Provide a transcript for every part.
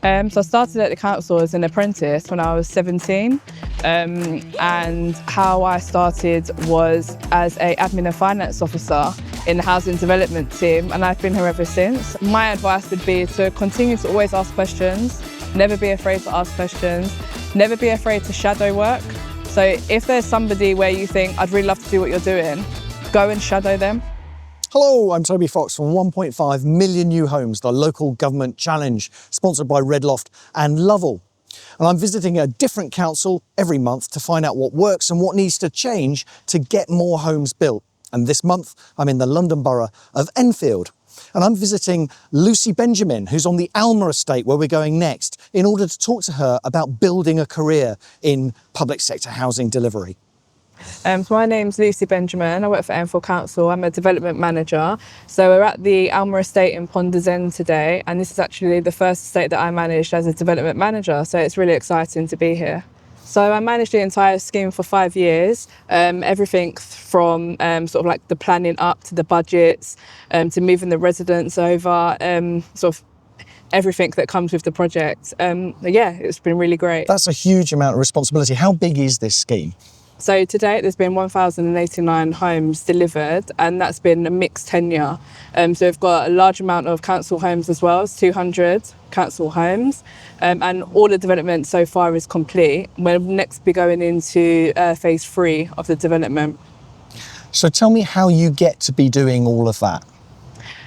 So I started at the council as an apprentice when I was 17, and how I started was as an admin and finance officer in the housing development team, and I've been here ever since. My advice would be to continue to always ask questions, never be afraid to ask questions, never be afraid to shadow work. So if there's somebody where you think, I'd really love to do what you're doing, go and shadow them. Hello, I'm Toby Fox from 1.5 Million New Homes, the local government challenge, sponsored by Redloft and Lovell. And I'm visiting a different council every month to find out what works and what needs to change to get more homes built. And this month, I'm in the London borough of Enfield. And I'm visiting Lucy Benjamin, who's on the Alma Estate, where we're going next, in order to talk to her about building a career in public sector housing delivery. So my name's Lucy Benjamin. I work for Enfield Council. I'm a development manager. So we're at the Alma Estate in Ponders End today, and this is actually the first estate that I managed as a development manager. So it's really exciting to be here. So I managed the entire scheme for 5 years, everything from sort of like the planning up to the budgets, to moving the residents over, sort of everything that comes with the project. Yeah, it's been really great. That's a huge amount of responsibility. How big is this scheme? So to date, there's been 1,089 homes delivered, and that's been a mixed tenure. So we've got a large amount of council homes as well, as 200 council homes, and all the development so far is complete. We'll next be going into phase 3 of the development. So tell me how you get to be doing all of that.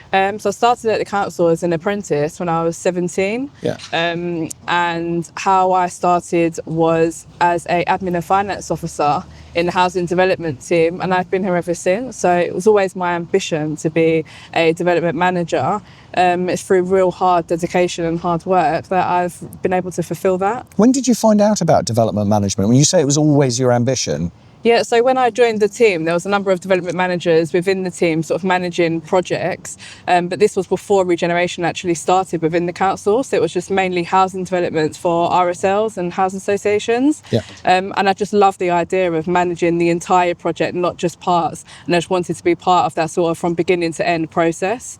So I started at the council as an apprentice when I was 17. Yeah. And how I started was as an admin and finance officer in the housing development team, and I've been here ever since. So it was always my ambition to be a development manager. It's through real hard dedication and hard work that I've been able to fulfil that. When did you find out about development management? When you say it was always your ambition? Yeah, so when I joined the team, there was a number of development managers within the team sort of managing projects, but this was before regeneration actually started within the council, so it was just mainly housing developments for RSLs and housing associations. Yeah. And I just loved the idea of managing the entire project, not just parts, and I just wanted to be part of that sort of from beginning to end process.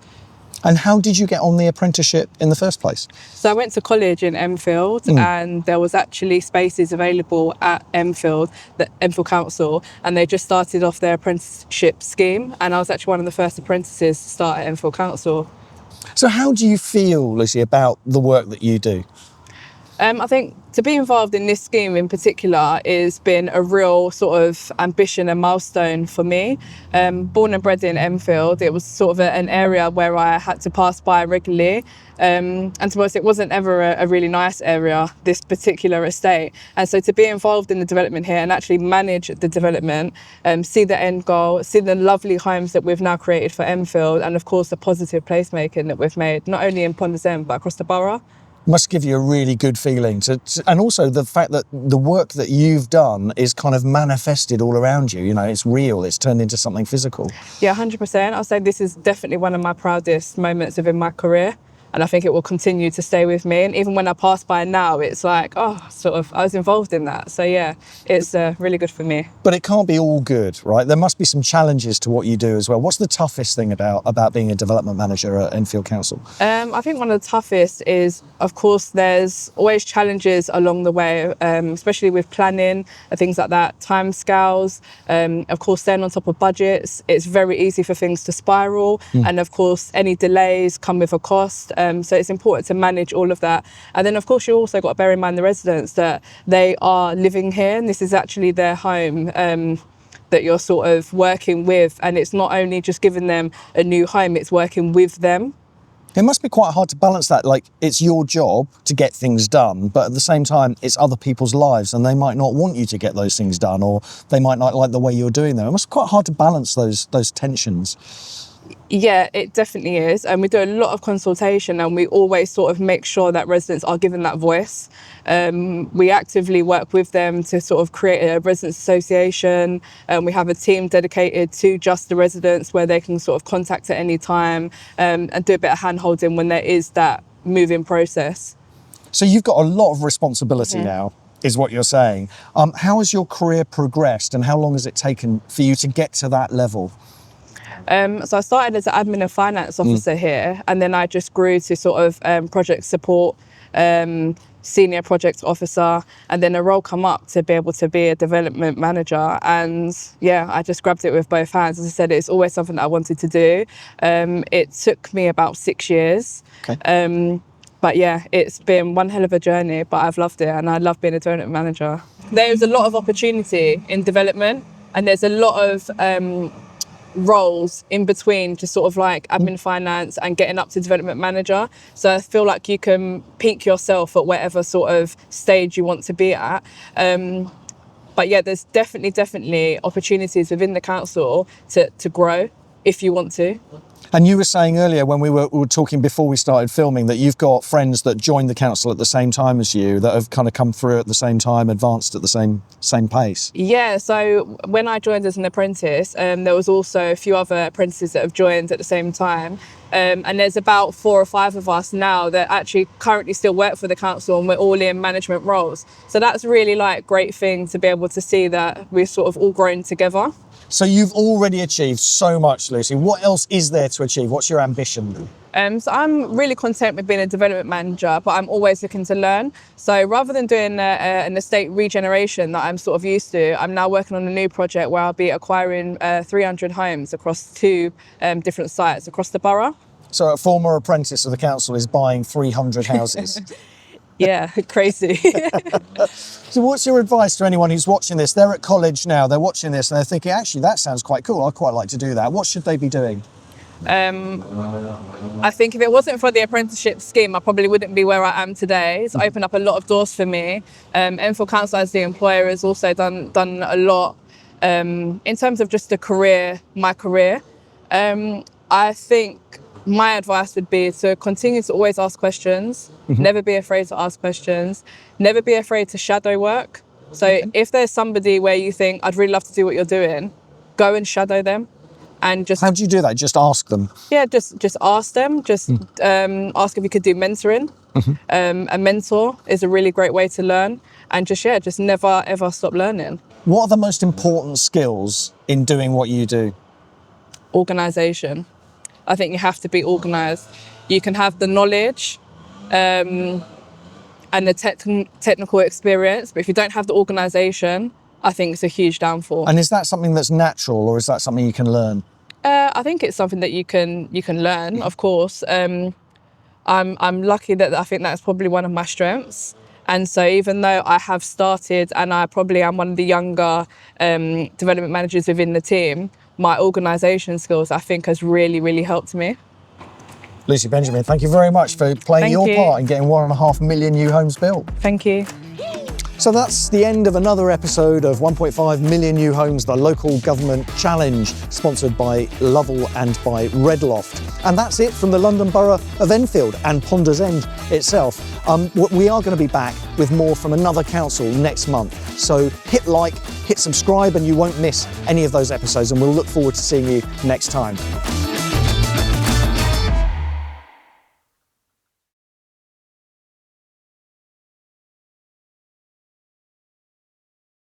And how did you get on the apprenticeship in the first place? So I went to college in Enfield, and there was actually spaces available at Enfield, the Enfield Council, and they just started off their apprenticeship scheme, and I was actually one of the first apprentices to start at Enfield Council. So how do you feel, Lucy, about the work that you do? I think to be involved in this scheme in particular has been a real sort of ambition and milestone for me. Born and bred in Enfield, it was sort of an area where I had to pass by regularly. And to be honest, it wasn't ever a really nice area, this particular estate. And so to be involved in the development here and actually manage the development, see the end goal, see the lovely homes that we've now created for Enfield, and of course the positive placemaking that we've made, not only in Ponders End, but across the borough. Must give you a really good feeling and also the fact that the work that you've done is kind of manifested all around you. You know, it's real, it's turned into something physical. Yeah, 100%. I'll say this is definitely one of my proudest moments within my career, and I think it will continue to stay with me. And even when I pass by now, it's like, oh, sort of, I was involved in that. So yeah, it's really good for me. But it can't be all good, right? There must be some challenges to what you do as well. What's the toughest thing about being a development manager at Enfield Council? I think one of the toughest is, of course, there's always challenges along the way, especially with planning and things like that, timescales, of course, staying on top of budgets. It's very easy for things to spiral. And of course, any delays come with a cost. So it's important to manage all of that. And then, of course, you also got to bear in mind the residents, that they are living here and this is actually their home that you're sort of working with. And it's not only just giving them a new home, it's working with them. It must be quite hard to balance that. Like, it's your job to get things done, but at the same time, it's other people's lives and they might not want you to get those things done, or they might not like the way you're doing them. It must be quite hard to balance those tensions. Yeah, it definitely is. And we do a lot of consultation, and we always sort of make sure that residents are given that voice. We actively work with them to sort of create a residents association. We have a team dedicated to just the residents where they can sort of contact at any time, and do a bit of hand-holding when there is that moving process. So you've got a lot of responsibility now, is what you're saying. How has your career progressed, and how long has it taken for you to get to that level? So I started as an admin and finance officer here, and then I just grew to sort of project support senior project officer, and then a role come up to be able to be a development manager. And yeah, I just grabbed it with both hands. As I said, it's always something that I wanted to do. It took me about 6 years. Okay. But yeah, it's been one hell of a journey, but I've loved it, and I love being a development manager. There's a lot of opportunity in development, and there's a lot of roles in between, just sort of like admin, finance, and getting up to development manager. So I feel like you can peak yourself at whatever sort of stage you want to be at. But yeah, there's definitely opportunities within the council to grow if you want to. And you were saying earlier when we were talking before we started filming that you've got friends that joined the council at the same time as you, that have kind of come through at the same time, advanced at the same pace. Yeah, so when I joined as an apprentice, there was also a few other apprentices that have joined at the same time. And there's about 4 or 5 of us now that actually currently still work for the council, and we're all in management roles. So that's really like great thing to be able to see that we're sort of all grown together. So you've already achieved so much, Lucy. What else is there to achieve? What's your ambition? So I'm really content with being a development manager, but I'm always looking to learn. So rather than doing an estate regeneration that I'm sort of used to, I'm now working on a new project where I'll be acquiring 300 homes across 2 different sites across the borough. So a former apprentice of the council is buying 300 houses. Yeah, crazy. So what's your advice to anyone who's watching this? They're at college now, they're watching this and they're thinking, actually, that sounds quite cool. I'd quite like to do that. What should they be doing? I think if it wasn't for the apprenticeship scheme, I probably wouldn't be where I am today. It's opened up a lot of doors for me. Enfield Council as the employer has also done a lot in terms of just my career. I think my advice would be to continue to always ask questions, never be afraid to ask questions, never be afraid to shadow work. So if there's somebody where you think, I'd really love to do what you're doing, go and shadow them. And just how do you do that? Just ask them? Yeah, just ask them. Just ask if you could do mentoring. A mentor is a really great way to learn. And just never, ever stop learning. What are the most important skills in doing what you do? Organisation. I think you have to be organised. You can have the knowledge and the technical experience, but if you don't have the organisation, I think it's a huge downfall. And is that something that's natural, or is that something you can learn? I think it's something that you can learn, of course. I'm lucky that I think that's probably one of my strengths. And so even though I have started and I probably am one of the younger development managers within the team, my organisation skills, I think, has really, really helped me. Lucy Benjamin, thank you very much for playing your part in getting 1.5 million new homes built. Thank you. So that's the end of another episode of 1.5 million new homes, the local government challenge, sponsored by Lovell and by Redloft. And that's it from the London Borough of Enfield and Ponders End itself. We are going to be back with more from another council next month. So hit like, hit subscribe, and you won't miss any of those episodes. And we'll look forward to seeing you next time.